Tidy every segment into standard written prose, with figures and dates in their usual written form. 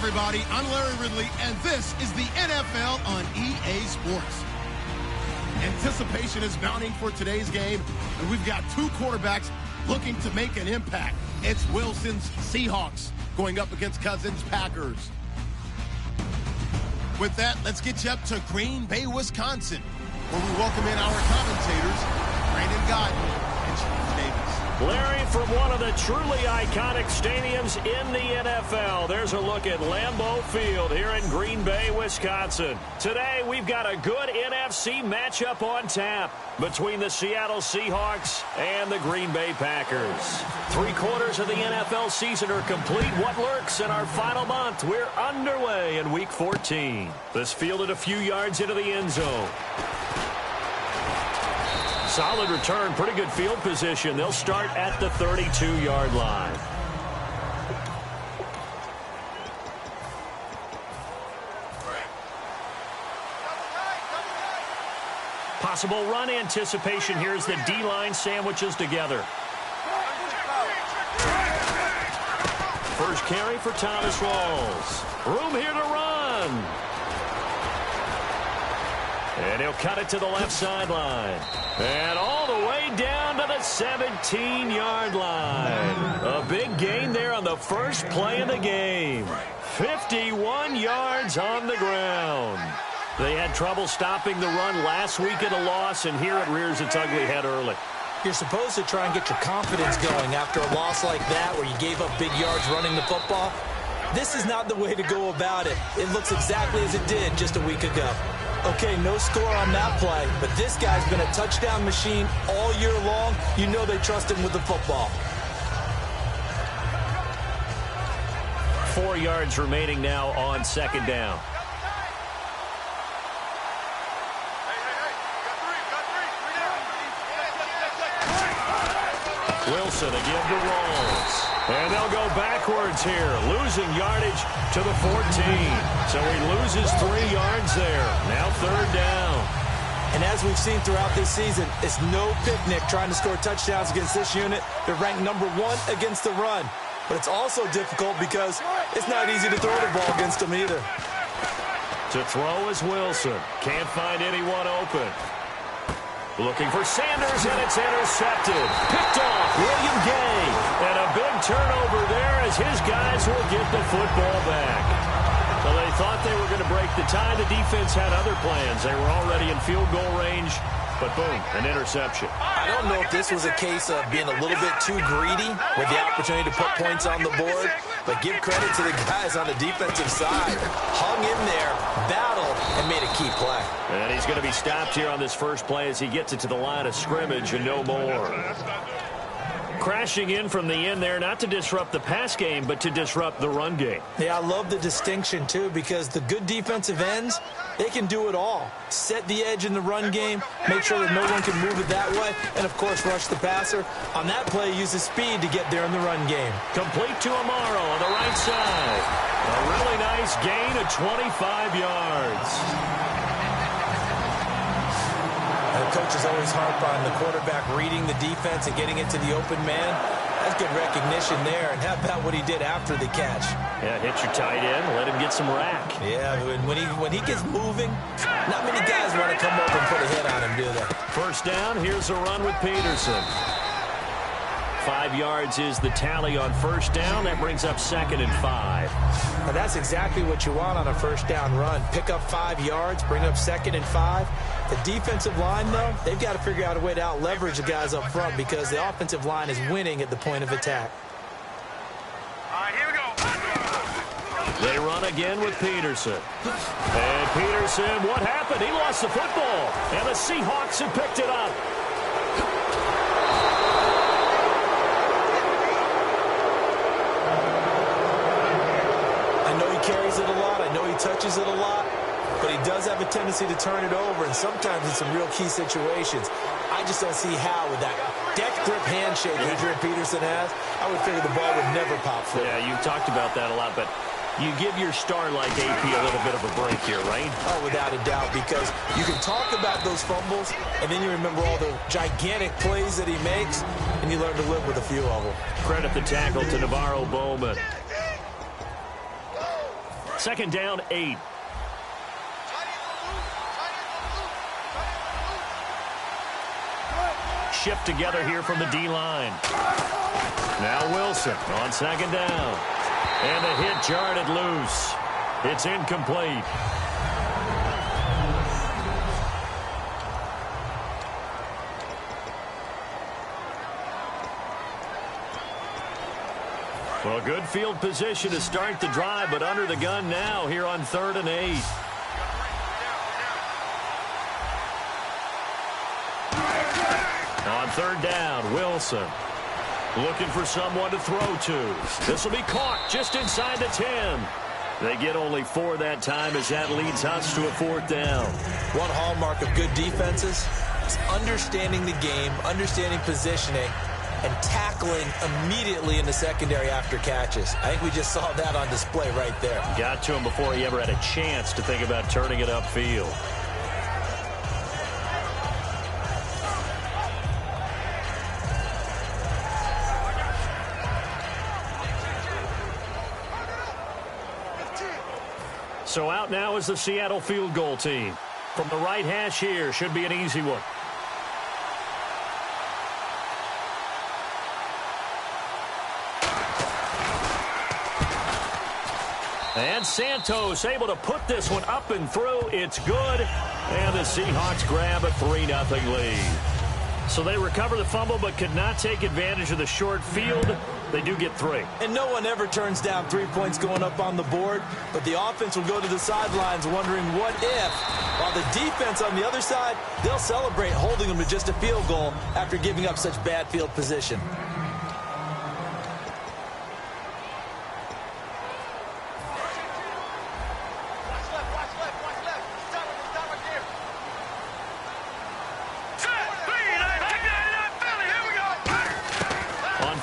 everybody. I'm Larry Ridley, and this is the NFL on EA Sports. Anticipation is mounting for today's game, and we've got two quarterbacks looking to make an impact. It's Wilson's Seahawks going up against Cousins' Packers. With that, let's get you up to Green Bay, Wisconsin, where we welcome in our commentators, Brandon Godden and Chief Davis. Larry, from one of the truly iconic stadiums in the NFL, there's a look at Lambeau Field here in Green Bay, Wisconsin. Today, we've got a good NFC matchup on tap between the Seattle Seahawks and the Green Bay Packers. 3/4 of the NFL season are complete. What lurks in our final month? We're underway in Week 14. This fielded a few yards into the end zone. Solid return, pretty good field position. They'll start at the 32-yard line. Possible run anticipation here as the D-line sandwiches together. First carry for Thomas Rawls. Room here to run. And he'll cut it to the left sideline. And all the way down to the 17-yard line. A big gain there on the first play of the game. 51 yards on the ground. They had trouble stopping the run last week in a loss, and here it rears its ugly head early. You're supposed to try and get your confidence going after a loss like that where you gave up big yards running the football. This is not the way to go about it. It looks exactly as it did just a week ago. Okay, no score on that play, but this guy's been a touchdown machine all year long. You know they trust him with the football. 4 yards remaining now on second down. Wilson again to Rawls. And they'll go backwards here, losing yardage to the 14. So he loses 3 yards there. Now third down. And as we've seen throughout this season, it's no picnic trying to score touchdowns against this unit. They're ranked #1 against the run. But it's also difficult because it's not easy to throw the ball against them either. To throw is Wilson. Can't find anyone open. Looking for Sanders, and it's intercepted. Picked off, William Gay. And a big turnover there as his guys will get the football back. So they thought they were going to break the tie. The defense had other plans. They were already in field goal range, but boom, an interception. I don't know if this was a case of being a little bit too greedy with the opportunity to put points on the board, but give credit to the guys on the defensive side. Hung in there, battled, and made a key play. And he's going to be stopped here on this first play as he gets it to the line of scrimmage and no more. Crashing in from the end there, not to disrupt the pass game, but to disrupt the run game. Yeah, I love the distinction, too, because the good defensive ends, they can do it all. Set the edge in the run game, make sure that no one can move it that way, and, of course, rush the passer. On that play, use the speed to get there in the run game. Complete to Amaro on the right side. A really nice gain of 25 yards. The coaches always harp on the quarterback reading the defense and getting it to the open man. That's good recognition there. And how about what he did after the catch? Yeah, hit your tight end, let him get some rack. Yeah, when he gets moving, not many guys want to come up and put a hit on him, do they? First down, here's a run with Peterson. 5 yards is the tally on first down. That brings up 2nd and 5. Now that's exactly what you want on a first down run. Pick up 5 yards, bring up 2nd and 5. The defensive line, though, they've got to figure out a way to out-leverage the guys up front because the offensive line is winning at the point of attack. All right, here we go. They run again with Peterson. And Peterson, what happened? He lost the football. And the Seahawks have picked it up. Carries it a lot. I know he touches it a lot, but he does have a tendency to turn it over, and sometimes in some real key situations. I just don't see how with that death grip handshake Adrian Peterson has, I would figure the ball would never pop through. Yeah, you've talked about that a lot, but you give your star like AP a little bit of a break here, right? Oh, without a doubt, because you can talk about those fumbles, and then you remember all the gigantic plays that he makes, and you learn to live with a few of them. Credit the tackle to Navarro Bowman. Second down, 8. Shift together here from the D-line. Now Wilson on second down. And the hit jarred it loose. It's incomplete. Well, good field position to start the drive, but under the gun now here on 3rd and 8. On 3rd down, Wilson looking for someone to throw to. This will be caught just inside the 10. They get only 4 that time as that leads us to a 4th down. One hallmark of good defenses is understanding the game, understanding positioning, and tackling immediately in the secondary after catches. I think we just saw that on display right there. Got to him before he ever had a chance to think about turning it upfield. So out now is the Seattle field goal team. From the right hash here, should be an easy one. And Santos able to put this one up and through. It's good. And the Seahawks grab a 3-0 lead. So they recover the fumble but could not take advantage of the short field. They do get 3. And no one ever turns down 3 points going up on the board, but the offense will go to the sidelines wondering what if, while the defense on the other side, they'll celebrate holding them to just a field goal after giving up such bad field position.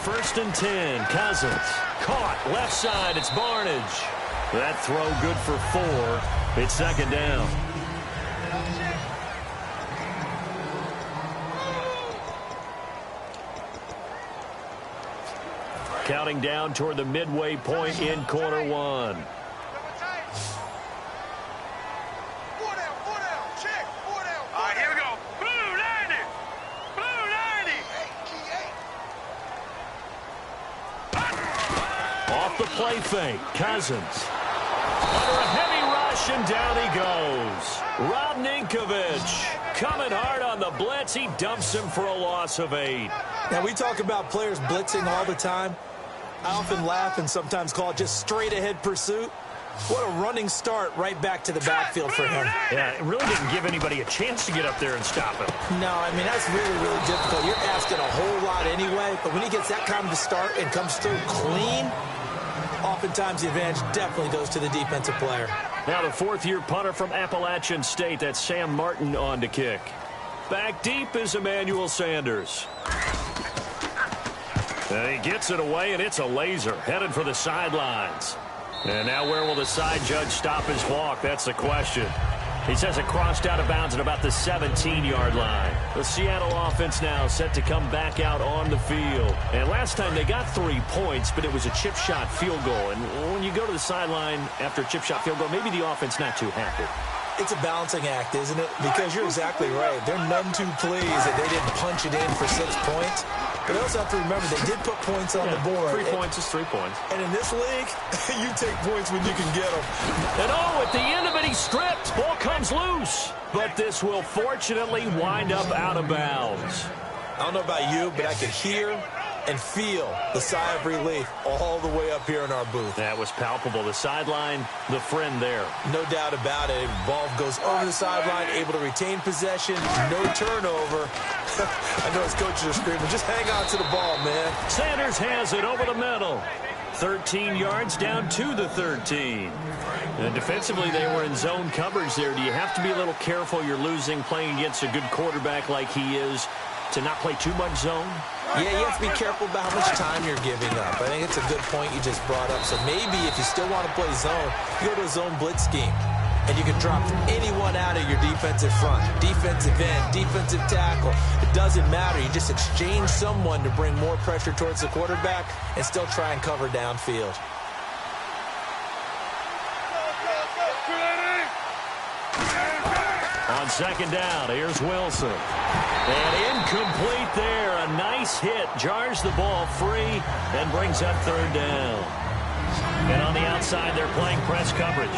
First and 10, Cousins. Caught, left side, it's Barnage. That throw good for 4. It's second down. Counting down toward the midway point in quarter 1. The play fake. Cousins under a heavy rush, and down he goes. Rob Ninkovich coming hard on the blitz. He dumps him for a loss of 8. Now, we talk about players blitzing all the time. I often laugh and sometimes call it just straight ahead pursuit. What a running start right back to the backfield for him. Yeah, it really didn't give anybody a chance to get up there and stop him. No, I mean, that's really, really difficult. You're asking a whole lot anyway, but when he gets that kind of start and comes through clean, oftentimes the advantage definitely goes to the defensive player. Now the 4th-year punter from Appalachian State, that's Sam Martin on to kick. Back deep is Emmanuel Sanders. And he gets it away, and it's a laser headed for the sidelines. And now where will the side judge stop his walk? That's the question. He says it crossed out of bounds at about the 17-yard line. The Seattle offense now set to come back out on the field. And last time they got 3 points, but it was a chip shot field goal. And when you go to the sideline after a chip shot field goal, maybe the offense not too happy. It's a balancing act, isn't it? Because you're exactly right. They're none too pleased that they didn't punch it in for 6 points. But they also have to remember they did put points on the board. 3 points is 3 points. And in this league, you take points when you can get them. And at the end of it, he's stripped. Ball comes loose. But this will fortunately wind up out of bounds. I don't know about you, but I could hear and feel the sigh of relief all the way up here in our booth. That was palpable. The sideline, the friend there. No doubt about it. Ball goes over the sideline, able to retain possession, no turnover. I know his coaches are screaming, just hang on to the ball, man. Sanders has it over the middle. 13 yards down to the 13. And defensively, they were in zone coverage there. Do you have to be a little careful? You're losing, playing against a good quarterback like he is, to not play too much zone? Yeah, you have to be careful about how much time you're giving up. I think it's a good point you just brought up. So maybe if you still want to play zone, you go to a zone blitz scheme. And you can drop anyone out of your defensive front. Defensive end, defensive tackle. It doesn't matter. You just exchange someone to bring more pressure towards the quarterback and still try and cover downfield. on second down. Here's Wilson. And incomplete there. A nice hit. Jars the ball free and brings up third down. And on the outside, they're playing press coverage.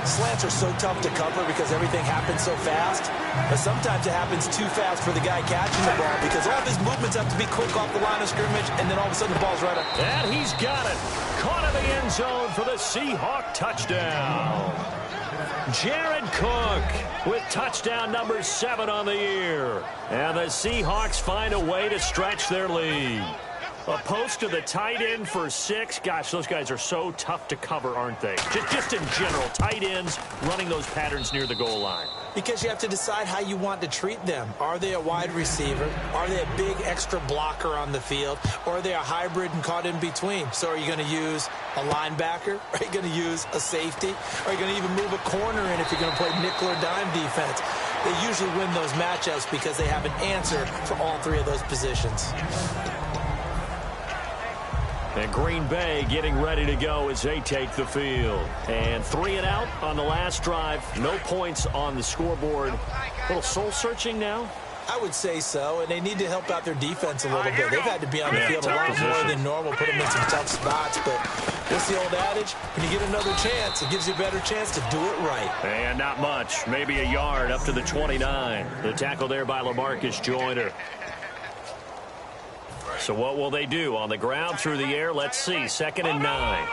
Slants are so tough to cover because everything happens so fast. But sometimes it happens too fast for the guy catching the ball because all of his movements have to be quick off the line of scrimmage, and then all of a sudden the ball's right up. And he's got it. Caught in the end zone for the Seahawks touchdown. Jared Cook with touchdown number 7 on the year. And the Seahawks find a way to stretch their lead. A post to the tight end for 6. Gosh, those guys are so tough to cover, aren't they? Just in general, tight ends running those patterns near the goal line. Because you have to decide how you want to treat them. Are they a wide receiver? Are they a big extra blocker on the field? Or are they a hybrid and caught in between? So are you going to use a linebacker? Are you going to use a safety? Are you going to even move a corner in if you're going to play nickel or dime defense? They usually win those matchups because they have an answer for all 3 of those positions. And Green Bay getting ready to go as they take the field. And 3 and out on the last drive. No points on the scoreboard. A little soul-searching now? I would say so, and they need to help out their defense a little bit. They've had to be on the field a lot more than normal, put them in some tough spots. But what's the old adage? When you get another chance, it gives you a better chance to do it right. And not much. Maybe a yard up to the 29. The tackle there by LaMarcus Joyner. So what will they do? On the ground, through the air, let's see. 2nd and 9.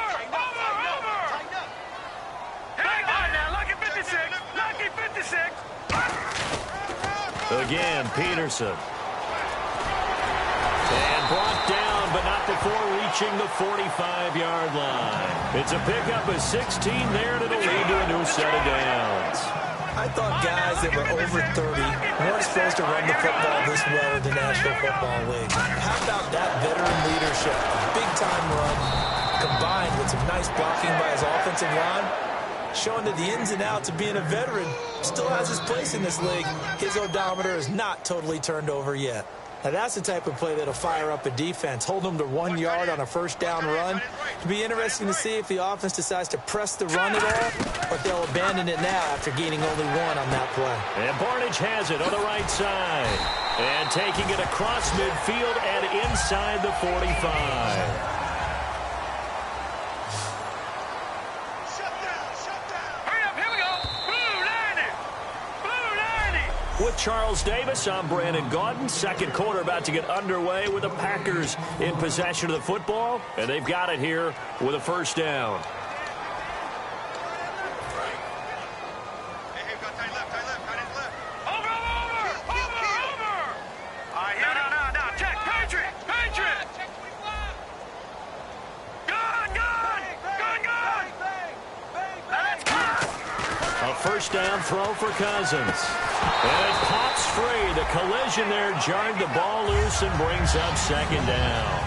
Again, Peterson. And brought down, but not before reaching the 45-yard line. It's a pickup of 16 there, and it'll lead to a new set of downs. I thought guys that were over 30 weren't supposed to run the football this well in the National Football League. How about that veteran leadership? A big-time run combined with some nice blocking by his offensive line, showing that the ins and outs of being a veteran still has his place in this league. His odometer is not totally turned over yet. Now, that's the type of play that'll fire up a defense. Hold them to 1 yard on a first down run. It'll be interesting to see if the offense decides to press the run at all, or if they'll abandon it now after gaining only 1 on that play. And Barnage has it on the right side. And taking it across midfield and inside the 45. With Charles Davis, I'm Brandon Gaudin. Second quarter about to get underway with the Packers in possession of the football. And they've got it here with a first down. First down throw for Cousins. And it pops free. The collision there jarred the ball loose and brings up second down.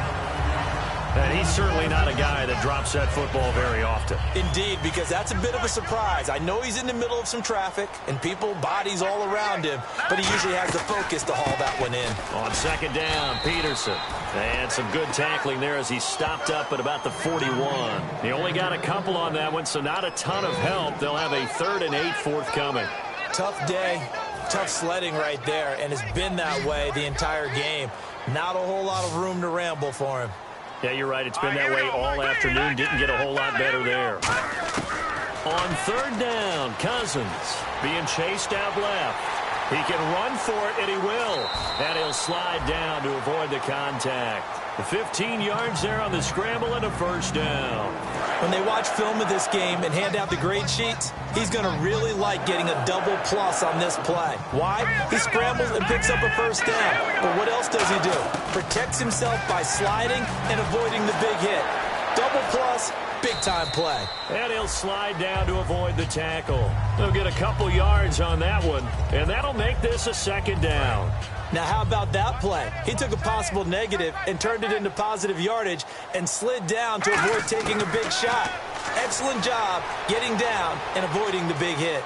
And he's certainly not a guy that drops that football very often. Indeed, because that's a bit of a surprise. I know he's in the middle of some traffic and people, bodies all around him, but he usually has the focus to haul that one in. On second down, Peterson. And some good tackling there as he stopped up at about the 41. He only got a couple on that one, so not a ton of help. They'll have a 3rd and 8 forthcoming. Tough day, tough sledding right there, and it's been that way the entire game. Not a whole lot of room to ramble for him. Yeah, you're right. It's been that way all afternoon. Didn't get a whole lot better there. On 3rd down, Cousins being chased out left. He can run for it, and he will. And he'll slide down to avoid the contact. The 15 yards there on the scramble and a first down. When they watch film of this game and hand out the grade sheets, he's going to really like getting a double plus on this play. Why? He scrambles and picks up a first down. But what else does he do? Protects himself by sliding and avoiding the big hit. Double plus, big-time play. And he'll slide down to avoid the tackle. He'll get a couple yards on that one, and that'll make this a second down. Now, how about that play? He took a possible negative and turned it into positive yardage and slid down to avoid taking a big shot. Excellent job getting down and avoiding the big hit.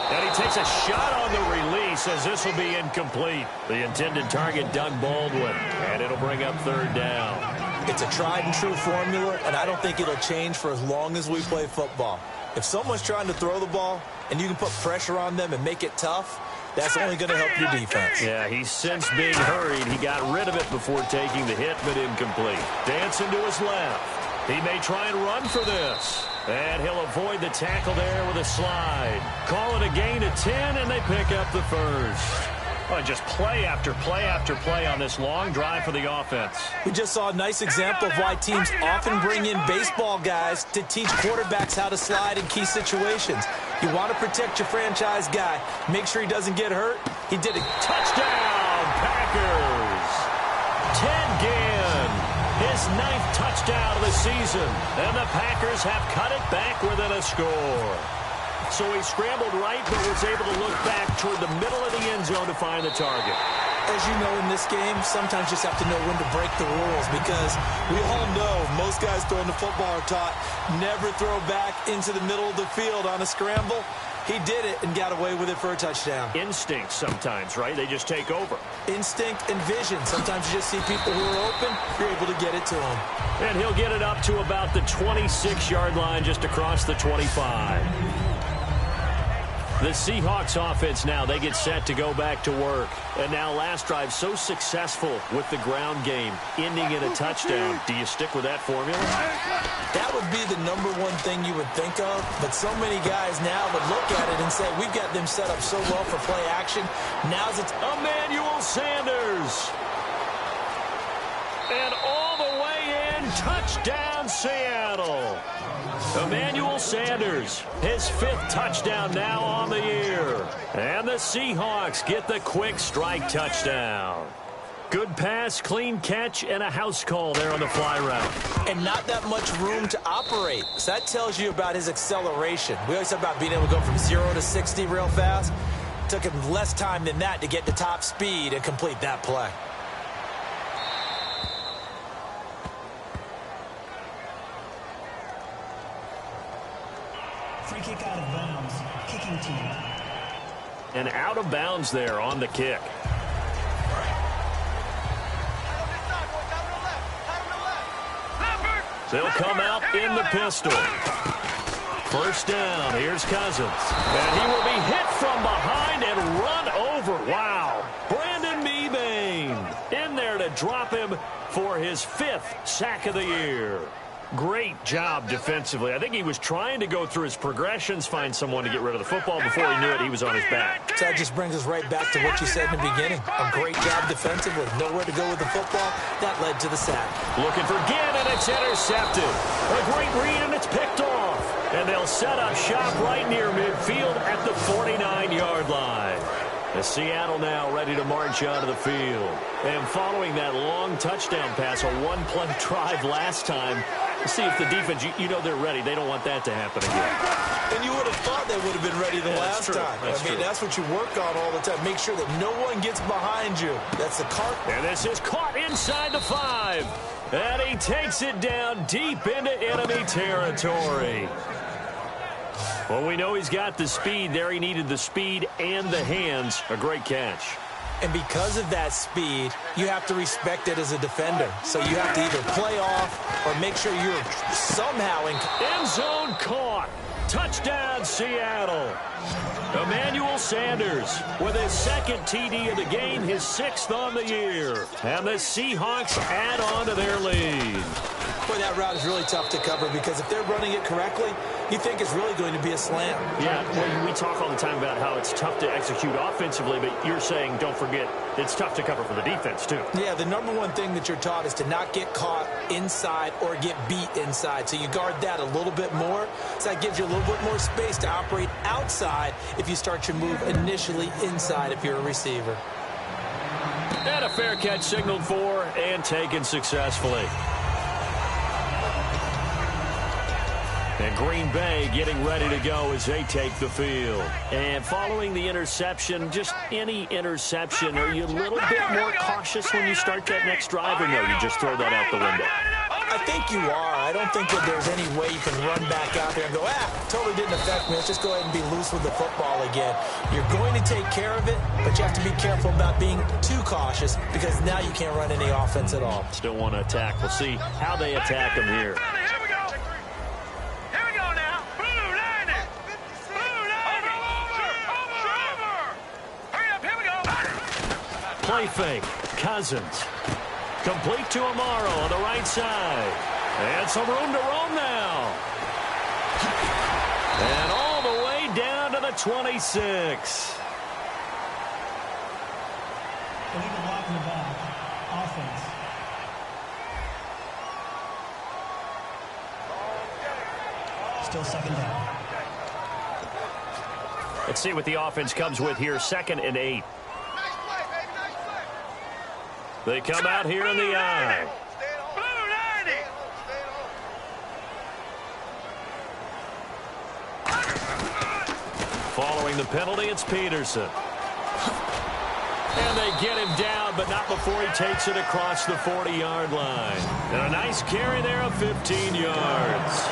And he takes a shot on the release as this will be incomplete. The intended target, Doug Baldwin, and it'll bring up 3rd down. It's a tried-and-true formula, and I don't think it'll change for as long as we play football. If someone's trying to throw the ball and you can put pressure on them and make it tough, that's only going to help your defense. Yeah, he's since being hurried. He got rid of it before taking the hit, but incomplete. Dancing to his left. He may try and run for this. And he'll avoid the tackle there with a slide. Call it a gain of 10, and they pick up the first. Oh, just play after play after play on this long drive for the offense. We just saw a nice example of why teams often bring in baseball guys to teach quarterbacks how to slide in key situations. You want to protect your franchise guy. Make sure he doesn't get hurt. He did it. Touchdown, Packers. Ted Ginn, his 9th touchdown of the season. And the Packers have cut it back within a score. So he scrambled right, but was able to look back toward the middle of the end zone to find the target. As you know, in this game, sometimes you just have to know when to break the rules, because we all know most guys throwing the football are taught never throw back into the middle of the field on a scramble. He did it and got away with it for a touchdown. Instinct sometimes, right? They just take over. Instinct and vision. Sometimes you just see people who are open, you're able to get it to them. And he'll get it up to about the 26-yard line, just across the 25. The Seahawks offense now, they get set to go back to work. And now last drive so successful with the ground game, ending in a touchdown. Do you stick with that formula? That would be the number one thing you would think of, but so many guys now would look at it and say, we've got them set up so well for play action. Now's it's Emmanuel Sanders. And all the way in, touchdown Seattle. Emmanuel Sanders, his 5th touchdown now on the year. And the Seahawks get the quick strike touchdown. Good pass, clean catch, and a house call there on the fly route. And not that much room to operate. So that tells you about his acceleration. We always talk about being able to go from 0 to 60 real fast. It took him less time than that to get to top speed and complete that play. Free kick out of bounds. Kicking team. And out of bounds there on the kick. They'll come out in the pistol. First down. Here's Cousins. And he will be hit from behind and run over. Wow. Brandon Mebane in there to drop him for his 5th sack of the year. Great job defensively. I think he was trying to go through his progressions, find someone to get rid of the football. Before he knew it, he was on his back. So that just brings us right back to what you said in the beginning. A great job defensively. Nowhere to go with the football. That led to the sack. Looking for Ginn, and it's intercepted. A great read, and it's picked off. And they'll set up shop right near midfield at the 49-yard line. The Seattle now ready to march onto the field. And following that long touchdown pass, a one-play drive last time, see if the defense, you know they're ready. They don't want that to happen again. And you would have thought they would have been ready the last time. That's what you work on all the time. Make sure that no one gets behind you. That's the cart. And this is caught inside the 5. And he takes it down deep into enemy territory. Well, we know he's got the speed there. He needed the speed and the hands. A great catch. And because of that speed, you have to respect it as a defender. So you have to either play off or make sure you're somehow in. End zone caught. Touchdown, Seattle. Emmanuel Sanders with his 2nd TD of the game, his 6th on the year. And the Seahawks add on to their lead. Boy, that route is really tough to cover, because if they're running it correctly, you think it's really going to be a slam. Yeah, well, we talk all the time about how it's tough to execute offensively, but you're saying, don't forget, it's tough to cover for the defense, too. Yeah, the number one thing that you're taught is to not get caught inside or get beat inside. So you guard that a little bit more. So that gives you a little bit more space to operate outside if you start your move initially inside if you're a receiver. And a fair catch signaled for and taken successfully. And Green Bay getting ready to go as they take the field. And following the interception, just any interception, are you a little bit more cautious when you start that next drive, or no, you just throw that out the window? I think you are. I don't think that there's any way you can run back out there and go, totally didn't affect me. Let's just go ahead and be loose with the football again. You're going to take care of it, but you have to be careful about being too cautious, because now you can't run any offense at all. Still want to attack. We'll see how they attack them here. play fake. Cousins. Complete to Amaro on the right side. And some room to roam now. And all the way down to the 26. Illegal block in the back. Offense. Still second down. Let's see what the offense comes with here. 2nd and 8. They come out here in the I. Following the penalty, it's Peterson. And they get him down, but not before he takes it across the 40-yard line. And a nice carry there of 15 yards.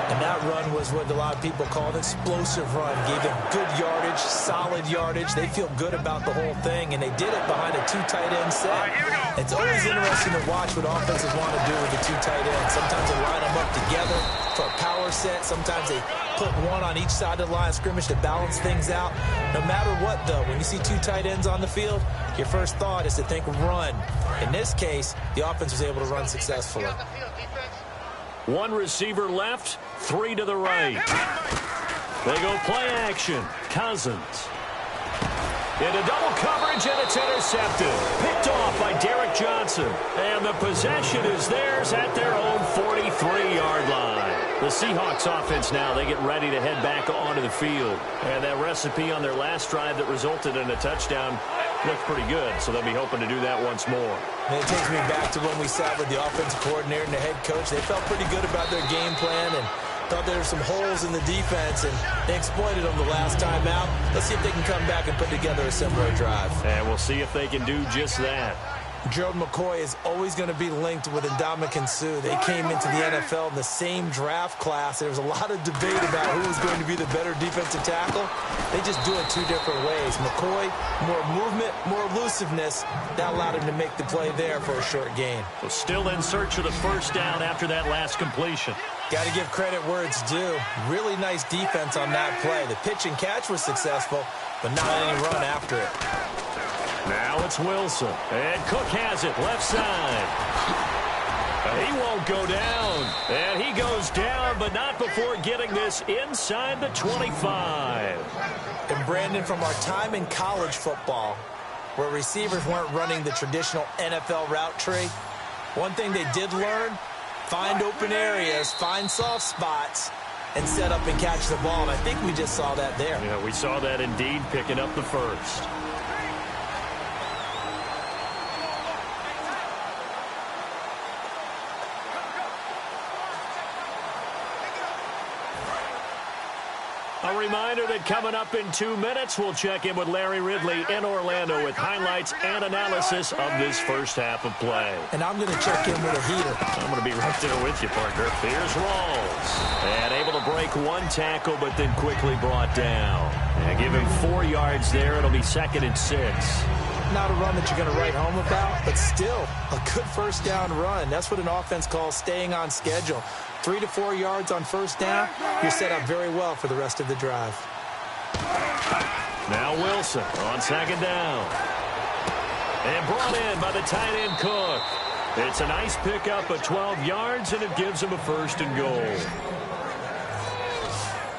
And that run was what a lot of people call an explosive run. Gave them good yardage, solid yardage. They feel good about the whole thing, and they did it behind a 2 tight end set. It's always interesting to watch what offenses want to do with the 2 tight ends. Sometimes they line them up together for a power set. Sometimes they put one on each side of the line of scrimmage to balance things out. No matter what, though, when you see 2 tight ends on the field, your first thought is to think run. In this case, the offense was able to run successfully. 1 receiver left, 3 to the right. They go play action. Cousins. Into double coverage, and it's intercepted. Picked off by Derek Johnson. And the possession is theirs at their own 43-yard line. The Seahawks offense now, they get ready to head back onto the field. And that recipe on their last drive that resulted in a touchdown looked pretty good, so they'll be hoping to do that once more. And it takes me back to when we sat with the offensive coordinator and the head coach. They felt pretty good about their game plan and thought there were some holes in the defense, and they exploited them the last time out. Let's see if they can come back and put together a similar drive. And we'll see if they can do just that. Gerald McCoy is always going to be linked with Ndamukong Suh. They came into the NFL in the same draft class. There was a lot of debate about who was going to be the better defensive tackle. They just do it 2 different ways. McCoy, more movement, more elusiveness. That allowed him to make the play there for a short gain. Well, still in search of the first down after that last completion. Got to give credit where it's due. Really nice defense on that play. The pitch and catch was successful, but not any run after it. Now it's Wilson. And Cook has it left side. He won't go down. And he goes down, but not before getting this inside the 25. And Brandon, from our time in college football, where receivers weren't running the traditional NFL route tree, one thing they did learn, find open areas, find soft spots, and set up and catch the ball. And I think we just saw that there. Yeah, we saw that indeed, picking up the first. A reminder that coming up in 2 minutes, we'll check in with Larry Ridley in Orlando with highlights and analysis of this first half of play. And I'm going to check in with a heater. I'm going to be right there with you, partner. Here's Rawls. And able to break 1 tackle, but then quickly brought down. And give him 4 yards there. It'll be 2nd and 6. Not a run that you're going to write home about, but still a good first down run. That's what an offense calls staying on schedule. 3 to 4 yards on first down, you're set up very well for the rest of the drive. Now Wilson on 2nd down. And brought in by the tight end Cook. It's a nice pickup of 12 yards, and it gives him a 1st and goal.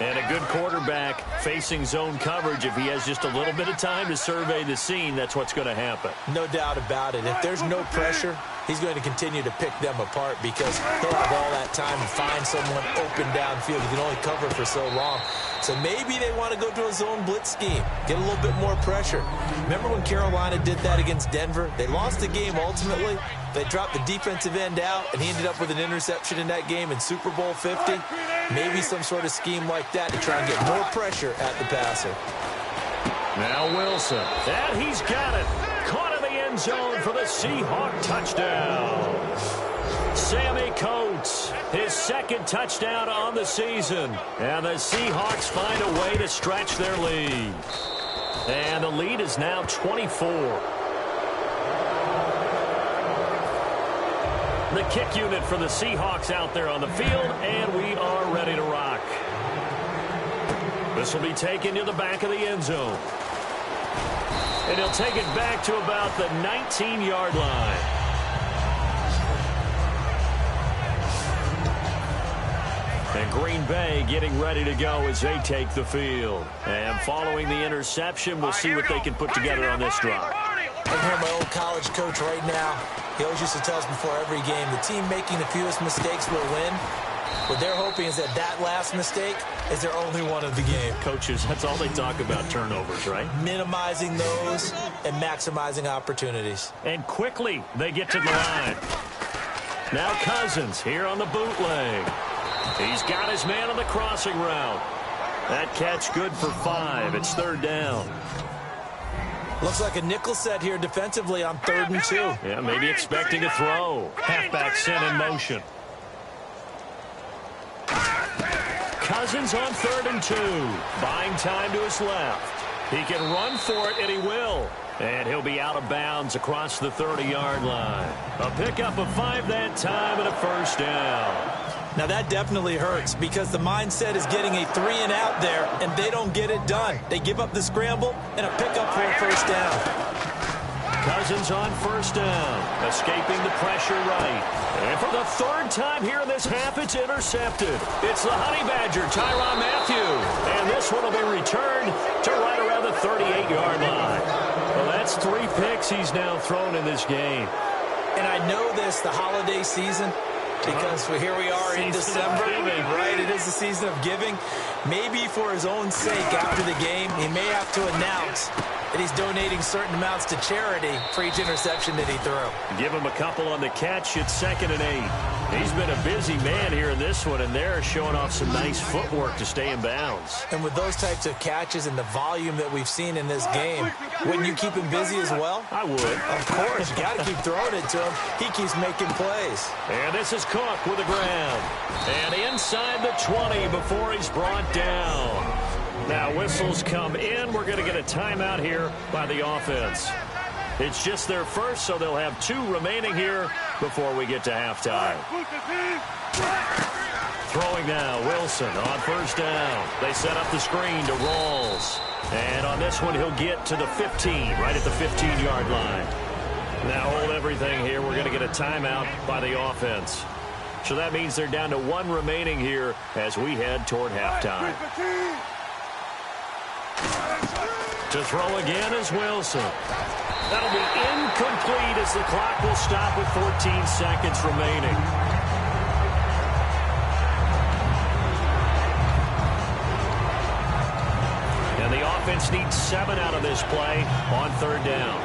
And a good quarterback facing zone coverage. If he has just a little bit of time to survey the scene, that's what's going to happen. No doubt about it. If there's no pressure, he's going to continue to pick them apart because he'll have all that time to find someone open downfield. He can only cover for so long. So maybe they want to go to a zone blitz scheme, get a little bit more pressure. Remember when Carolina did that against Denver? They lost the game ultimately. They dropped the defensive end out, and he ended up with an interception in that game in Super Bowl 50. Maybe some sort of scheme like that to try and get more pressure at the passer. Now Wilson. And he's got it. Caught in the end zone for the Seahawk touchdown. Sammy Coates, his 2nd touchdown on the season. And the Seahawks find a way to stretch their lead. And the lead is now 24. The kick unit for the Seahawks out there on the field, and we are ready to rock. This will be taken to the back of the end zone. And he'll take it back to about the 19-yard line. And Green Bay getting ready to go as they take the field. And following the interception, we'll see what they can put together on this drive. I hear my old college coach right now. He always used to tell us before every game, the team making the fewest mistakes will win. What they're hoping is that last mistake is their only one of the game. Coaches, that's all they talk about, turnovers, right? Minimizing those and maximizing opportunities. And quickly, they get to the line. Now Cousins here on the bootleg. He's got his man on the crossing route. That catch good for 5. It's 3rd down. Looks like a nickel set here defensively on 3rd and 2. Yeah, maybe expecting a throw. Halfback sent in motion. Cousins on 3rd and 2. Buying time to his left. He can run for it, and he will. And he'll be out of bounds across the 30-yard line. A pickup of 5 that time and a 1st down. Now that definitely hurts because the mindset is getting a 3-and-out there, and they don't get it done. They give up the scramble and a pickup for a 1st down. Cousins on 1st down, escaping the pressure right. And for the 3rd time here in this half, it's intercepted. It's the Honey Badger, Tyrann Mathieu. And this one will be returned to right around the 38-yard line. Well, that's 3 picks he's now thrown in this game. And I know this, the holiday season, because here we are in December, right? It is the season of giving. Maybe for his own sake after the game, he may have to announce that he's donating certain amounts to charity for each interception that he threw. Give him a couple on the catch. It's 2nd and 8. He's been a busy man here in this one, and they're showing off some nice footwork to stay in bounds. And with those types of catches and the volume that we've seen in this game, wouldn't you keep him busy as well? I would. Of course. You got to keep throwing it to him. He keeps making plays. And this is Cook with a grab. And inside the 20 before he's brought down. Now whistles come in. We're going to get a timeout here by the offense. It's just their first, so they'll have 2 remaining here before we get to halftime. Throwing now, Wilson on 1st down. They set up the screen to Rawls. And on this one, he'll get to the 15, right at the 15-yard line. Now hold everything here. We're going to get a timeout by the offense. So that means they're down to 1 remaining here as we head toward halftime. To throw again is Wilson. That'll be incomplete as the clock will stop with 14 seconds remaining. And the offense needs 7 out of this play on 3rd down.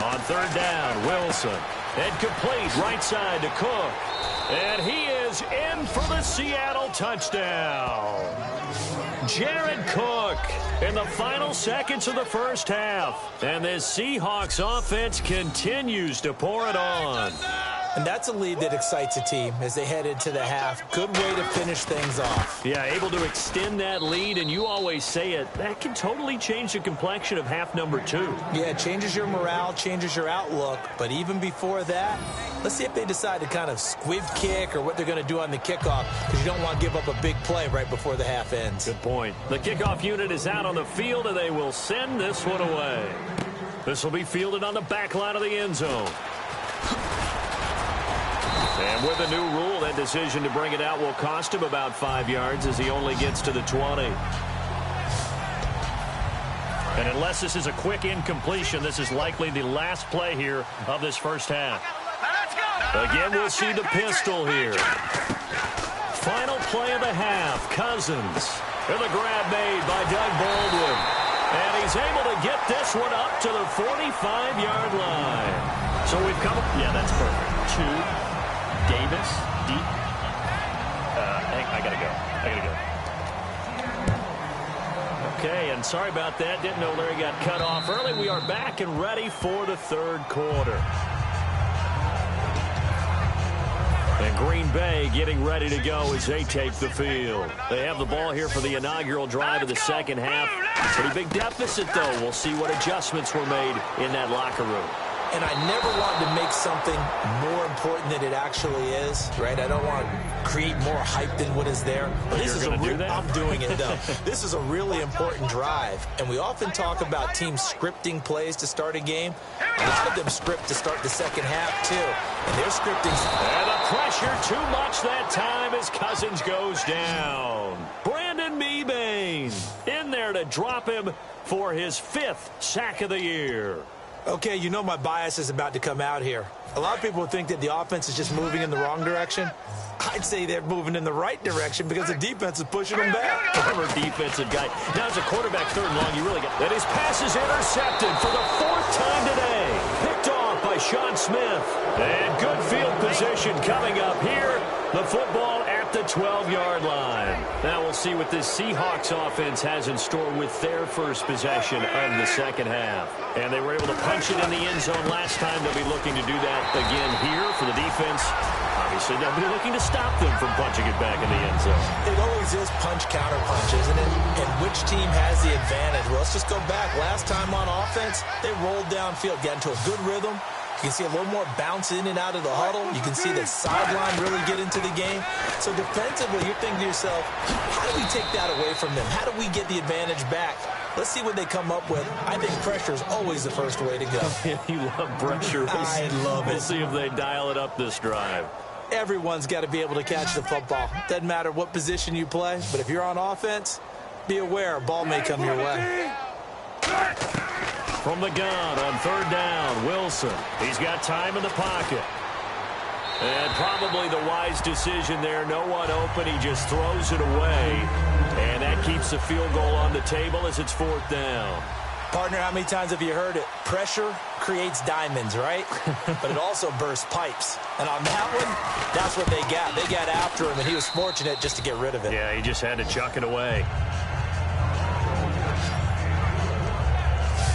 On 3rd down, Wilson. And complete right side to Cook. And he is in for the Seattle touchdown. Jared Cook in the final seconds of the 1st half. And this Seahawks offense continues to pour it on. And that's a lead that excites a team as they head into the half. Good way to finish things off. Yeah, able to extend that lead, and you always say it, that can totally change the complexion of half number 2. Yeah, it changes your morale, changes your outlook. But even before that, let's see if they decide to kind of squib kick or what they're going to do on the kickoff, because you don't want to give up a big play right before the half ends. Good point. The kickoff unit is out on the field, and they will send this one away. This will be fielded on the back line of the end zone. And with the new rule, that decision to bring it out will cost him about 5 yards as he only gets to the 20. And unless this is a quick incompletion, this is likely the last play here of this 1st half. Again, we'll see the pistol here. Final play of the half, Cousins. And the grab made by Doug Baldwin. And he's able to get this one up to the 45-yard line. So we've come... Yeah, that's perfect. 2... Davis, deep. I gotta go. Okay, and sorry about that. Didn't know Larry got cut off early. We are back and ready for the 3rd quarter. And Green Bay getting ready to go as they take the field. They have the ball here for the inaugural drive of the 2nd half. Pretty big deficit, though. We'll see what adjustments were made in that locker room. and I never wanted to make something more important than it actually is, right? I don't want to create more hype than what is there. But this is I'm doing it, though. This is a really important drive, and we often talk about teams scripting plays to start a game. A lot of them script to start the second half, too, and they're scripting. And the pressure too much that time as Cousins goes down. Brandon Mebane in there to drop him for his 5th sack of the year. Okay, you know my bias is about to come out here. A lot of people think that the offense is just moving in the wrong direction. I'd say they're moving in the right direction because the defense is pushing them back. Former defensive guy. Now it's a quarterback 3rd and long. You really got that. His pass is intercepted for the 4th time today. Picked off by Sean Smith. And good field position coming up here. The football at the 12-yard line. Now we'll see what this Seahawks offense has in store with their first possession of the second half. And they were able to punch it in the end zone last time. They'll be looking to do that again here for the defense. Obviously, they'll be looking to stop them from punching it back in the end zone. It always is punch-counter-punch, isn't it? And which team has the advantage? Well, let's just go back. Last time on offense, they rolled downfield, got into a good rhythm. You can see a little more bounce in and out of the huddle. You can see the sideline really get into the game. So defensively, you're thinking to yourself, how do we take that away from them? How do we get the advantage back? Let's see what they come up with. I think pressure is always the first way to go. You love pressure. I love it. We'll see if they dial it up this drive. Everyone's got to be able to catch the football. Doesn't matter what position you play, but if you're on offense, be aware a ball may come your way. From the gun on 3rd down, Wilson. He's got time in the pocket. And probably the wise decision there. No one open. He just throws it away. And that keeps the field goal on the table as it's 4th down. Partner, how many times have you heard it? Pressure creates diamonds, right? But it also bursts pipes. And on that one, that's what they got. They got after him, and he was fortunate just to get rid of it. Yeah, he just had to chuck it away.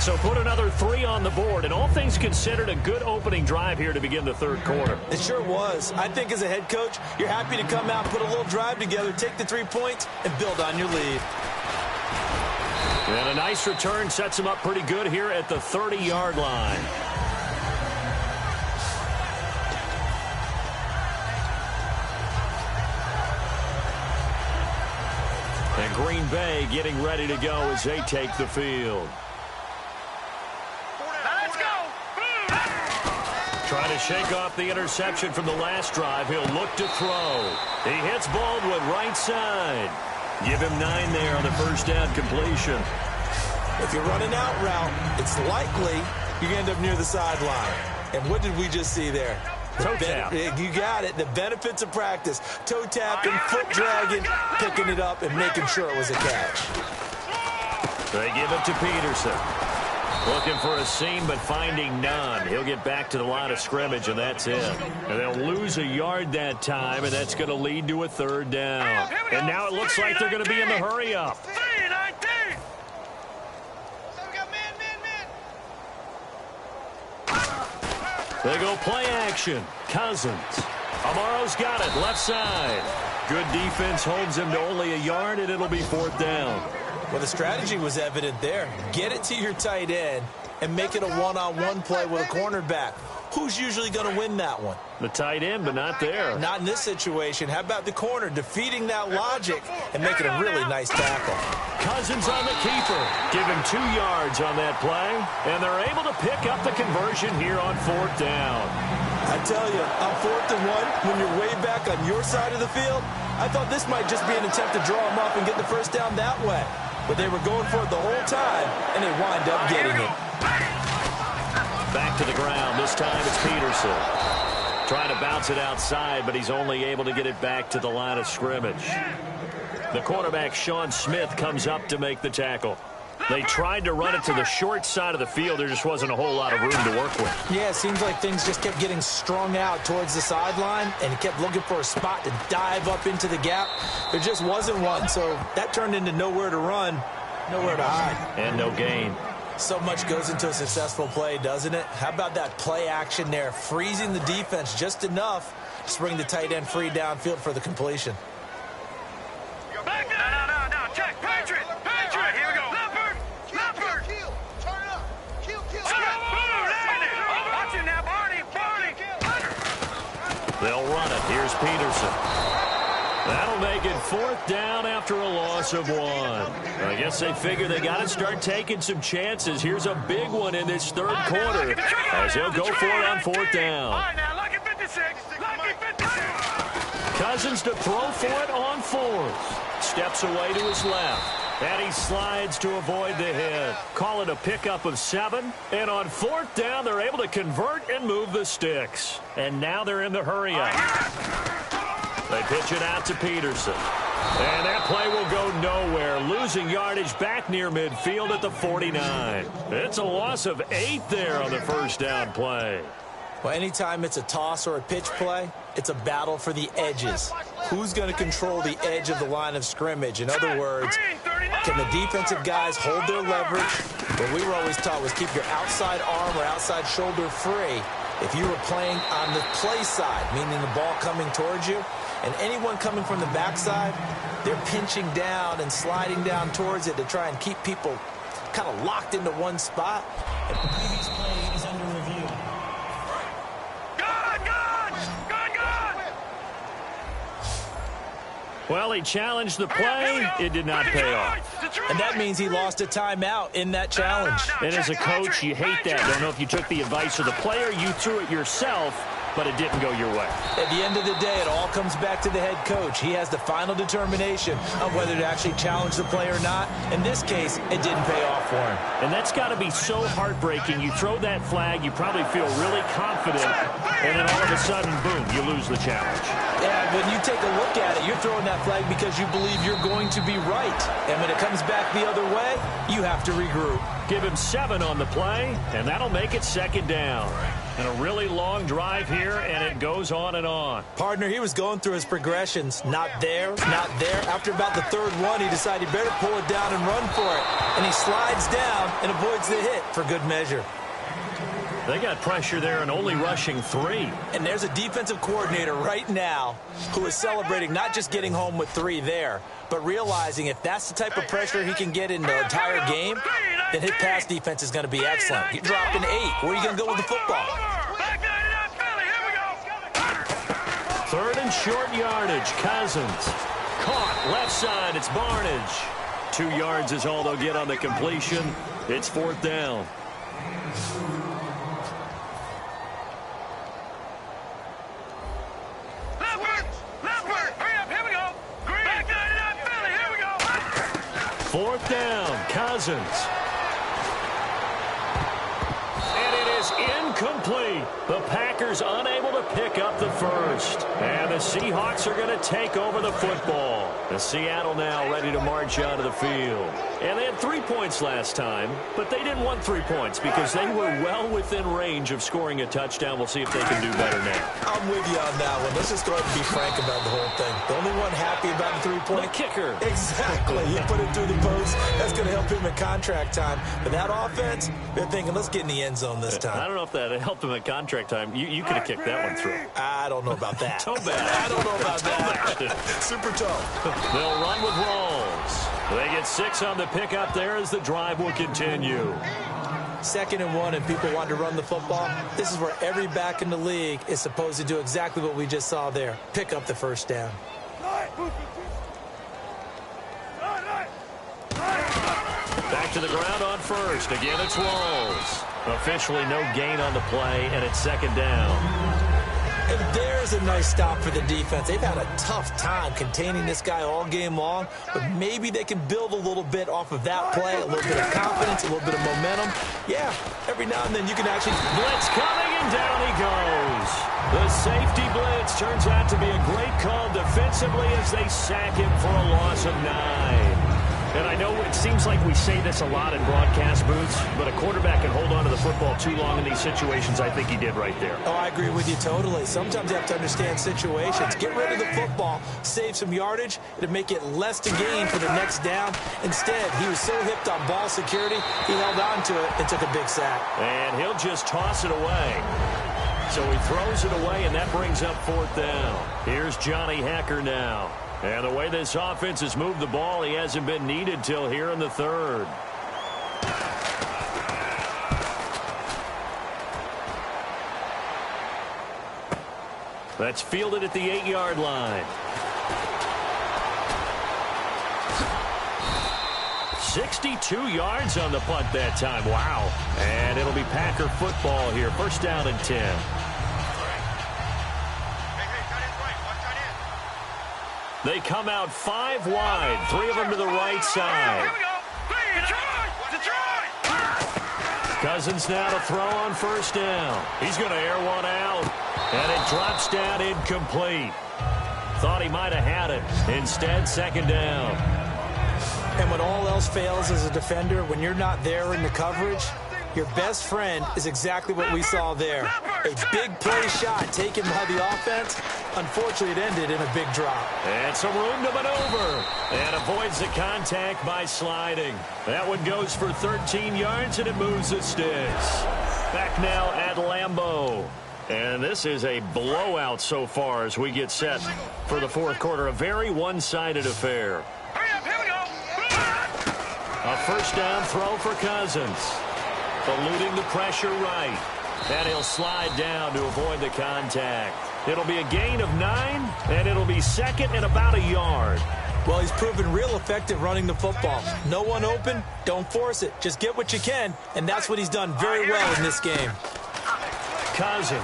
So put another 3 on the board, and all things considered, a good opening drive here to begin the 3rd quarter. It sure was. I think as a head coach, you're happy to come out, put a little drive together, take the 3 points, and build on your lead. And a nice return sets him up pretty good here at the 30-yard line. And Green Bay getting ready to go as they take the field. Let's go. Trying to shake off the interception from the last drive. He'll look to throw. He hits Baldwin right side. Give him 9 there on the first down completion. If you're running out route, it's likely you're going to end up near the sideline. And what did we just see there? Toe tap. You got it. The benefits of practice. Toe tapping, foot dragging, picking it up, and making sure it was a catch. They give it to Peterson. Looking for a seam, but finding none. He'll get back to the line of scrimmage, and that's it. And they'll lose a yard that time, and that's going to lead to a 3rd down. And now it looks like they're going to be in the hurry-up. They go play action. Cousins. Amaro's got it, left side. Good defense holds him to only a yard, and it'll be 4th down. Well, the strategy was evident there. Get it to your tight end and make it a one-on-one play with a cornerback. Who's usually going to win that one? The tight end, but not there. Not in this situation. How about the corner defeating that logic and making a really nice tackle? Cousins on the keeper. Give him 2 yards on that play, and they're able to pick up the conversion here on 4th down. I tell you, on 4th and 1, when you're way back on your side of the field, I thought this might just be an attempt to draw them up and get the first down that way. But they were going for it the whole time, and they wind up getting it. Back to the ground. This time it's Peterson. Trying to bounce it outside, but he's only able to get it back to the line of scrimmage. The quarterback, Sean Smith, comes up to make the tackle. They tried to run it to the short side of the field. There just wasn't a whole lot of room to work with. Yeah, it seems like things just kept getting strung out towards the sideline, and he kept looking for a spot to dive up into the gap. There just wasn't one, so that turned into nowhere to run, nowhere to hide. And no gain. So much goes into a successful play, doesn't it? How about that play action there, freezing the defense just enough to bring the tight end free downfield for the completion. No, check. Patriot. All right, here we go. Leopard. Turn it up. Kill. Peterson. That'll make it 4th down after a loss of 1. I guess they figure they got to start taking some chances. Here's a big one in this 3rd quarter as he'll go for it on 4th down. All right, now, lucky 56. Lucky 56. Cousins to throw for it on 4th. Steps away to his left. And he slides to avoid the hit. Call it a pickup of 7. And on 4th down, they're able to convert and move the sticks. And now they're in the hurry-up. They pitch it out to Peterson. And that play will go nowhere. Losing yardage back near midfield at the 49. It's a loss of 8 there on the 1st down play. Well, anytime it's a toss or a pitch play, it's a battle for the edges. Who's going to control the edge of the line of scrimmage? In other words, can the defensive guys hold their leverage? What we were always taught was keep your outside arm or outside shoulder free. If you were playing on the play side, meaning the ball coming towards you, and anyone coming from the backside, they're pinching down and sliding down towards it to try and keep people kind of locked into one spot. The previous play is under review. Well, he challenged the play. It did not pay off. And that means he lost a timeout in that challenge. And as a coach, you hate that. Don't know if you took the advice of the player, you threw it yourself, but it didn't go your way. At the end of the day, it all comes back to the head coach. He has the final determination of whether to actually challenge the play or not. In this case, it didn't pay off for him. And that's got to be so heartbreaking. You throw that flag, you probably feel really confident, and then all of a sudden, boom, you lose the challenge. Yeah, when you take a look at it, you're throwing that flag because you believe you're going to be right. And when it comes back the other way, you have to regroup. Give him 7 on the play, and that'll make it 2nd down. And a really long drive here, and it goes on and on. Partner, he was going through his progressions. Not there, not there. After about the 3rd one, he decided he better pull it down and run for it. And he slides down and avoids the hit for good measure. They got pressure there and only rushing 3. And there's a defensive coordinator right now who is celebrating not just getting home with 3 there, but realizing if that's the type of pressure he can get in the entire game, then his pass defense is going to be excellent. He dropped an 8. Where are you going to go with the football? 3rd and short yardage. Cousins. Caught left side. It's Barnage. 2 yards is all they'll get on the completion. It's 4th down. Hurry up, here we go. Back 99 Philly, here we go. 4th down. Cousins. And it is incomplete. The Packers unable to pick up the first. And the Seahawks are going to take over the football. The Seattle now ready to march out of the field. And they had 3 points last time, but they didn't want 3 points because they were well within range of scoring a touchdown. We'll see if they can do better now. I'm with you on that one. Let's just go ahead and be frank about the whole thing. The only one happy about the 3-point. The kicker. Exactly. He put it through the post. That's going to help him in contract time. But that offense, they're thinking, let's get in the end zone this time. I don't know if that helped him in contract time. You could have kicked that one through. I don't know about that. Toe bad. I don't know about that. Super toe. They'll run with Rawls. They get 6 on the pickup there as the drive will continue. 2nd and 1, and people want to run the football. This is where every back in the league is supposed to do exactly what we just saw there. Pick up the 1st down. Back to the ground on 1st. Again, it's Rawls. Officially no gain on the play, and it's 2nd down. And there's a nice stop for the defense. They've had a tough time containing this guy all game long, but maybe they can build a little bit off of that play, a little bit of confidence, a little bit of momentum. Yeah, every now and then you can actually... Blitz coming, and down he goes. The safety blitz turns out to be a great call defensively as they sack him for a loss of 9. And I know it seems like we say this a lot in broadcast booths, but a quarterback can hold on to the football too long in these situations. I think he did right there. Oh, I agree with you totally. Sometimes you have to understand situations. Get rid of the football, save some yardage, to make it less to gain for the next down. Instead, he was so hipped on ball security, he held on to it and took a big sack. And he'll just toss it away. So he throws it away, and that brings up 4th down. Here's Johnny Hekker now. And the way this offense has moved the ball, he hasn't been needed till here in the 3rd. That's fielded at the 8-yard line. 62 yards on the punt that time. Wow. And it'll be Packer football here. First down and 10. They come out 5 wide. 3 of them to the right side. Here we go. Detroit! Cousins now to throw on first down. He's going to air one out. And it drops down incomplete. Thought he might have had it. Instead, second down. And when all else fails as a defender, when you're not there in the coverage, your best friend is exactly what we saw there. A big play shot taken by the offense. Unfortunately, it ended in a big drop. And some room to maneuver. And avoids the contact by sliding. That one goes for 13 yards, and it moves the sticks. Back now at Lambeau. And this is a blowout so far as we get set for the fourth quarter. A very one-sided affair. Hurry up, here we go. A first down throw for Cousins. Eluding the pressure right. And he'll slide down to avoid the contact. It'll be a gain of 9, and it'll be second and about a yard. Well, he's proven real effective running the football. No one open, don't force it. Just get what you can, and that's what he's done very well in this game. Cousins.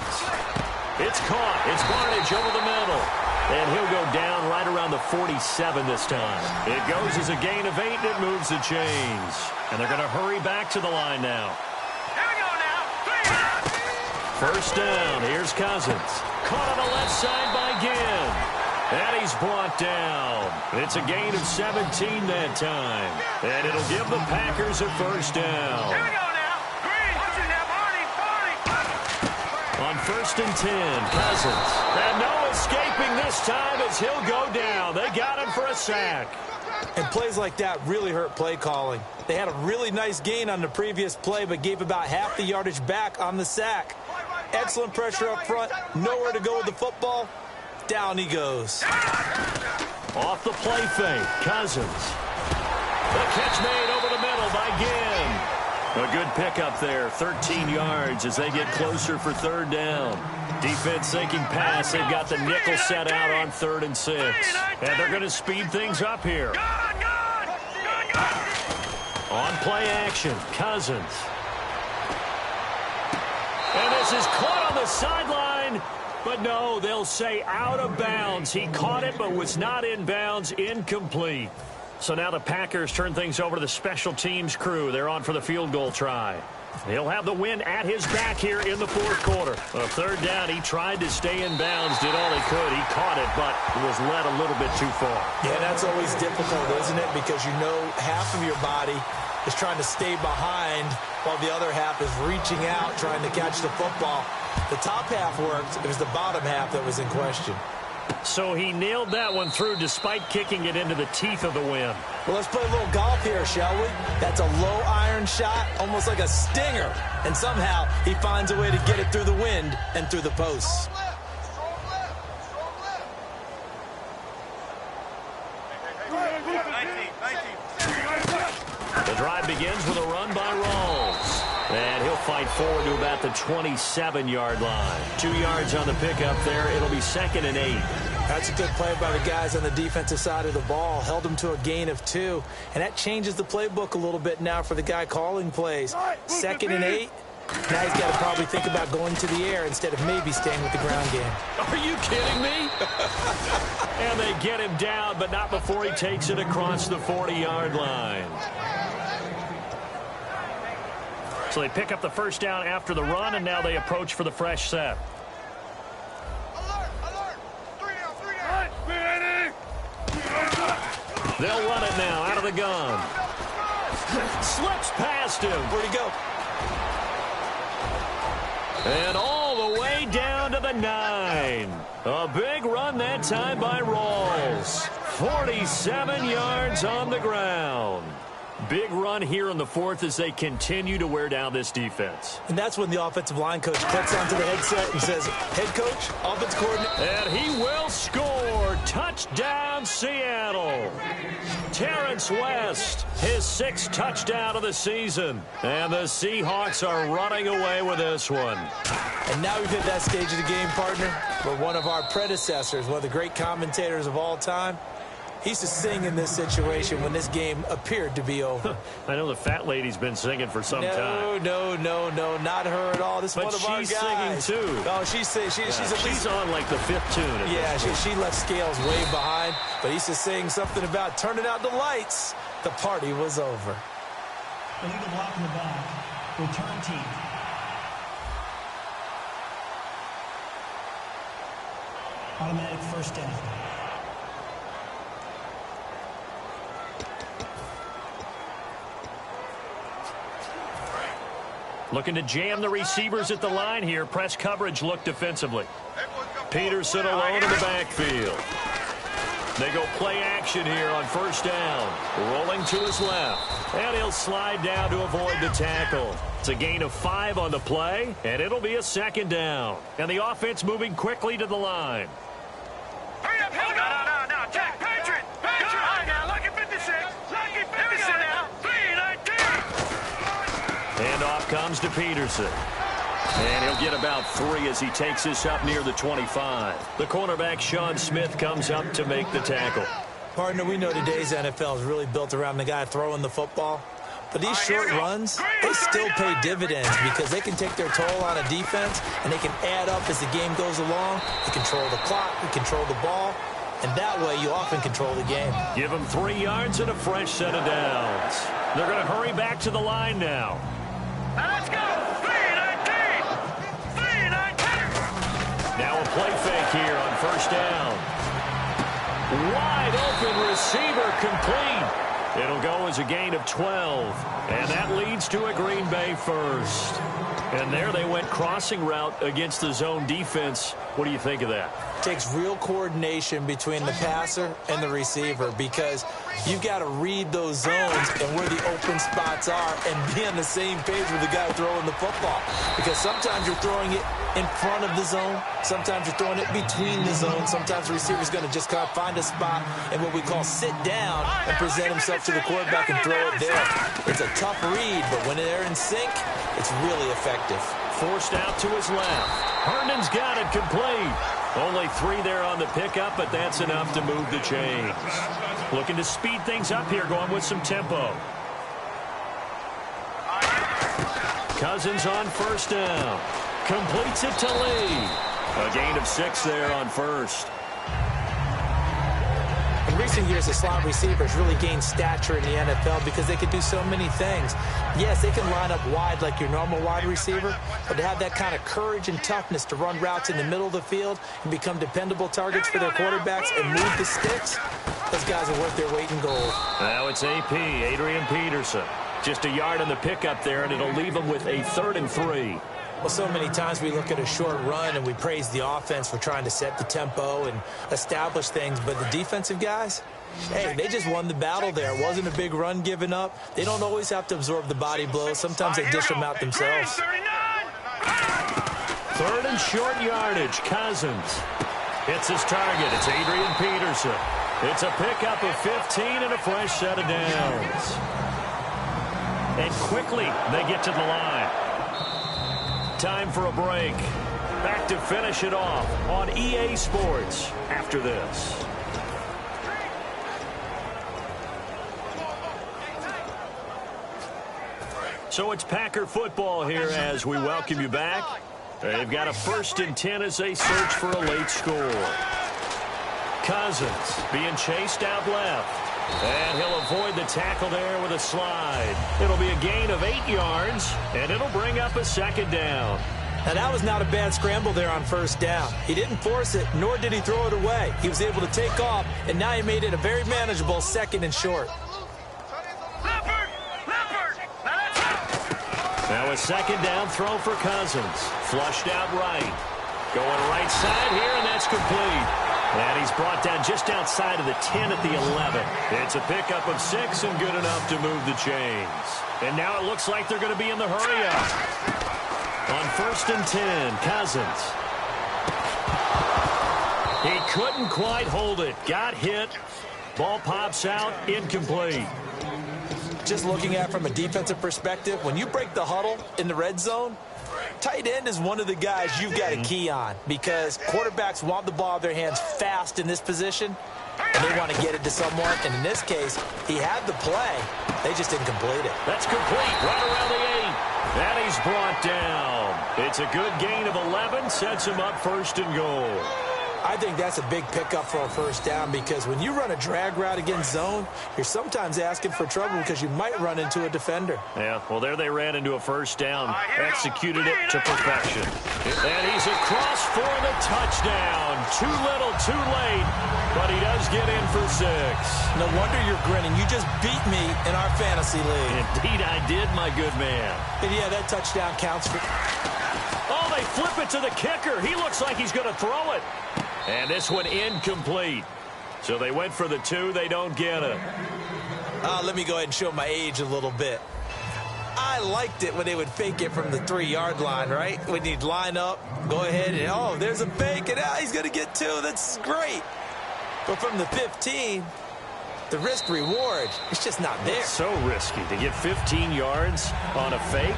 It's caught. It's Barnage over the middle. And he'll go down right around the 47 this time. It goes as a gain of 8, and it moves the chains. And they're going to hurry back to the line now. Here we go now. 3. First down. Here's Cousins. Caught on the left side by Ginn. And he's brought down. It's a gain of 17 that time. And it'll give the Packers a first down. Here we go now. Green. Watch it now, Barney. On first and 10, Cousins. And no escaping this time as he'll go down. They got him for a sack. And plays like that really hurt play calling. They had a really nice gain on the previous play, but gave about half the yardage back on the sack. Excellent pressure up front. Nowhere to go with the football. Down he goes. Off the play fake, Cousins. The catch made over the middle by Ginn. A good pickup there, 13 yards as they get closer for third down. Defense thinking pass. They've got the nickel set out on 3rd and 6. And they're going to speed things up here. On play action, Cousins. And this is caught on the sideline. But no, they'll say out of bounds. He caught it but was not in bounds. Incomplete. So now the Packers turn things over to the special teams crew. They're on for the field goal try. He'll have the win at his back here in the fourth quarter. A third down, he tried to stay in bounds, did all he could. He caught it, but was led a little bit too far. Yeah, that's always difficult, isn't it? Because you know half of your body is trying to stay behind while the other half is reaching out, trying to catch the football. The top half worked. It was the bottom half that was in question. So he nailed that one through despite kicking it into the teeth of the wind. Well, let's play a little golf here, shall we? That's a low iron shot, almost like a stinger. And somehow he finds a way to get it through the wind and through the posts. The drive begins with a run by Rawls. And he'll fight forward to about the 27-yard line. 2 yards on the pickup there. It'll be 2nd and 8. That's a good play by the guys on the defensive side of the ball. Held them to a gain of 2. And that changes the playbook a little bit now for the guy calling plays. 2nd and 8. Now he's got to probably think about going to the air instead of maybe staying with the ground game. Are you kidding me? And they get him down, but not before he takes it across the 40-yard line. So they pick up the first down after the run, and now they approach for the fresh set. Alert! 3 down! They'll run it now out of the gun. Slips past him. Where'd he go? And all the way down to the 9. A big run that time by Rawls. 47 yards on the ground. Big run here in the fourth as they continue to wear down this defense. And that's when the offensive line coach clicks onto the headset and says, head coach, offense coordinator. And he will score. Touchdown, Seattle. Terrence West, his 6th touchdown of the season. And the Seahawks are running away with this one. And now we've hit that stage of the game, partner, where one of our predecessors, one of the great commentators of all time, he used to sing in this situation when this game appeared to be over. I know the fat lady's been singing for some time. No, not her at all. This is one of our guys. But she's singing, too. Oh, she's on like the 5th tune. Yeah, she left Scales way behind, but he used to sing something about turning out the lights. The party was over. Illegal block in the back. Return team. Automatic first down. Looking to jam the receivers at the line here. Press coverage look defensively. Peterson alone in the backfield. They go play action here on first down. Rolling to his left. And he'll slide down to avoid the tackle. It's a gain of 5 on the play, and it'll be a 2nd down. And the offense moving quickly to the line. Hurry up, here we go. No, Jack, Patriot. All right, now, lucky 56. Lucky 56 now. 319. And off comes to Peterson. And he'll get about 3 as he takes this up near the 25. The cornerback, Sean Smith, comes up to make the tackle. Partner, we know today's NFL is really built around the guy throwing the football. But these short runs, they still pay dividends because they can take their toll on a defense, and they can add up as the game goes along. They control the clock, they control the ball, and that way you often control the game. Give them 3 yards and a fresh set of downs. They're going to hurry back to the line now. Now let's go. 319. 319. Now a play fake here on first down. Wide open receiver complete. It'll go as a gain of 12. And that leads to a Green Bay first. And there they went crossing route against the zone defense. What do you think of that? Takes real coordination between the passer and the receiver because you've got to read those zones and where the open spots are and be on the same page with the guy throwing the football. Because sometimes you're throwing it in front of the zone. Sometimes you're throwing it between the zones. Sometimes the receiver's going to just kind of find a spot and what we call sit down and present himself to the quarterback and throw it there. It's a tough read, but when they're in sync, it's really effective. Forced out to his left. Herndon's got it complete. Only 3 there on the pickup, but that's enough to move the chains. Looking to speed things up here, going with some tempo. Cousins on first down. Completes it to Lee. A gain of 6 there on first. In recent years, the slot receivers really gained stature in the NFL because they can do so many things. Yes, they can line up wide like your normal wide receiver, but to have that kind of courage and toughness to run routes in the middle of the field and become dependable targets for their quarterbacks and move the sticks, those guys are worth their weight in gold. Now it's AP, Adrian Peterson. Just a yard on the pickup there, and it'll leave them with a 3rd and 3. Well, so many times we look at a short run and we praise the offense for trying to set the tempo and establish things, but the defensive guys, hey, they just won the battle there. It wasn't a big run given up. They don't always have to absorb the body blows. Sometimes they dish them out themselves. 3rd and short yardage. Cousins hits his target. It's Adrian Peterson. It's a pickup of 15 and a fresh set of downs. And quickly they get to the line. Time for a break. Back to finish it off on EA Sports after this. So it's Packer football here as we welcome you back. They've got a 1st and 10 as they search for a late score. Cousins being chased out left. And he'll avoid the tackle there with a slide. It'll be a gain of 8 yards, and it'll bring up a 2nd down. Now, that was not a bad scramble there on first down. He didn't force it, nor did he throw it away. He was able to take off, and now he made it a very manageable 2nd and short. Now a 2nd down throw for Cousins. Flushed out right. Going right side here, and that's complete. And he's brought down just outside of the 10 at the 11. It's a pickup of 6 and good enough to move the chains. And now it looks like they're going to be in the hurry-up. On 1st and 10, Cousins. He couldn't quite hold it. Got hit. Ball pops out, incomplete. Just looking at it from a defensive perspective, when you break the huddle in the red zone, tight end is one of the guys you've got to key on because quarterbacks want the ball in their hands fast in this position, and they want to get it to someone. And in this case, he had the play. They just didn't complete it. That's complete right around the 8. And he's brought down. It's a good gain of 11, sets him up 1st and goal. I think that's a big pickup for a first down because when you run a drag route against zone, you're sometimes asking for trouble because you might run into a defender. Yeah, well, there they ran into a first down, executed it to perfection. And he's across for the touchdown. Too little, too late, but he does get in for 6. No wonder you're grinning. You just beat me in our fantasy league. Indeed, I did, my good man. And yeah, that touchdown counts for... Oh, they flip it to the kicker. He looks like he's going to throw it. And this one incomplete. So they went for the 2. They don't get it. Let me go ahead and show my age a little bit. I liked it when they would fake it from the 3-yard line, right? When you'd line up, go ahead, and oh, there's a fake, and he's going to get 2. That's great. But from the 15, the risk-reward, it's just not there. It's so risky to get 15 yards on a fake.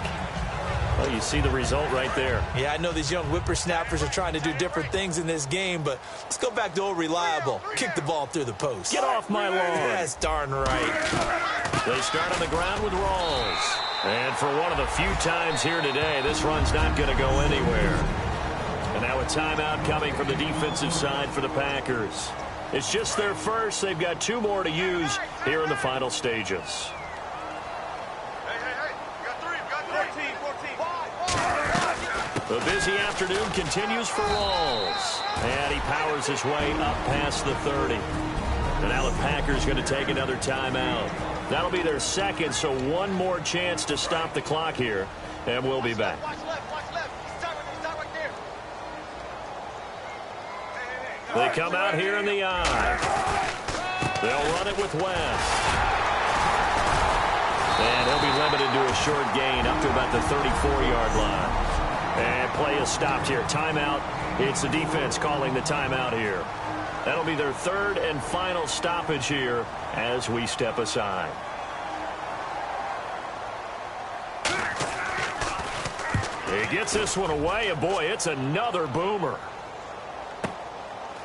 Well, you see the result right there. Yeah, I know these young whippersnappers are trying to do different things in this game, but let's go back to old reliable. Kick the ball through the post. Get off my lawn. That's darn right. They start on the ground with Rawls. And for one of the few times here today, this run's not going to go anywhere. And now a timeout coming from the defensive side for the Packers. It's just their first. They've got 2 more to use here in the final stages. The busy afternoon continues for Rawls. And he powers his way up past the 30. And now the Packers going to take another timeout. That'll be their 2nd, so 1 more chance to stop the clock here. And we'll be back. They come out here in the eye. They'll run it with West. And he'll be limited to a short gain up to about the 34-yard line. And play is stopped here. Timeout. It's the defense calling the timeout here. That'll be their 3rd and final stoppage here as we step aside. He gets this one away, and boy, it's another boomer.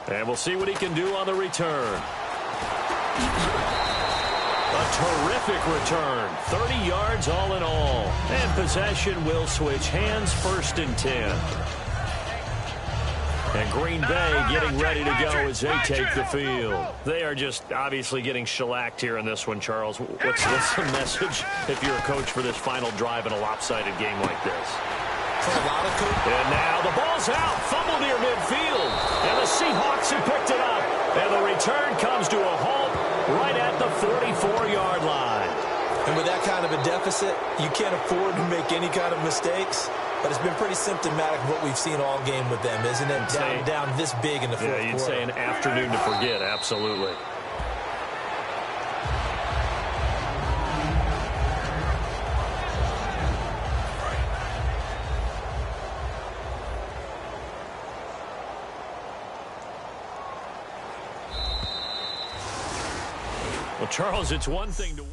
And we'll see what he can do on the return. A terrific return. 30 yards all in all. And possession will switch hands, 1st and 10. And Green Bay getting ready to go as they take the field. They are just obviously getting shellacked here in this one, Charles. What's the message if you're a coach for this final drive in a lopsided game like this? For a lot of coaches. And now the ball's out. Fumble near midfield. And the Seahawks have picked it up. And the return comes to a halt right at the 44-yard line. And with that kind of a deficit, you can't afford to make any kind of mistakes. But it's been pretty symptomatic of what we've seen all game with them, isn't it? Down this big in the fourth quarter. Yeah, you'd say an afternoon to forget, absolutely. Well, Charles, it's one thing to...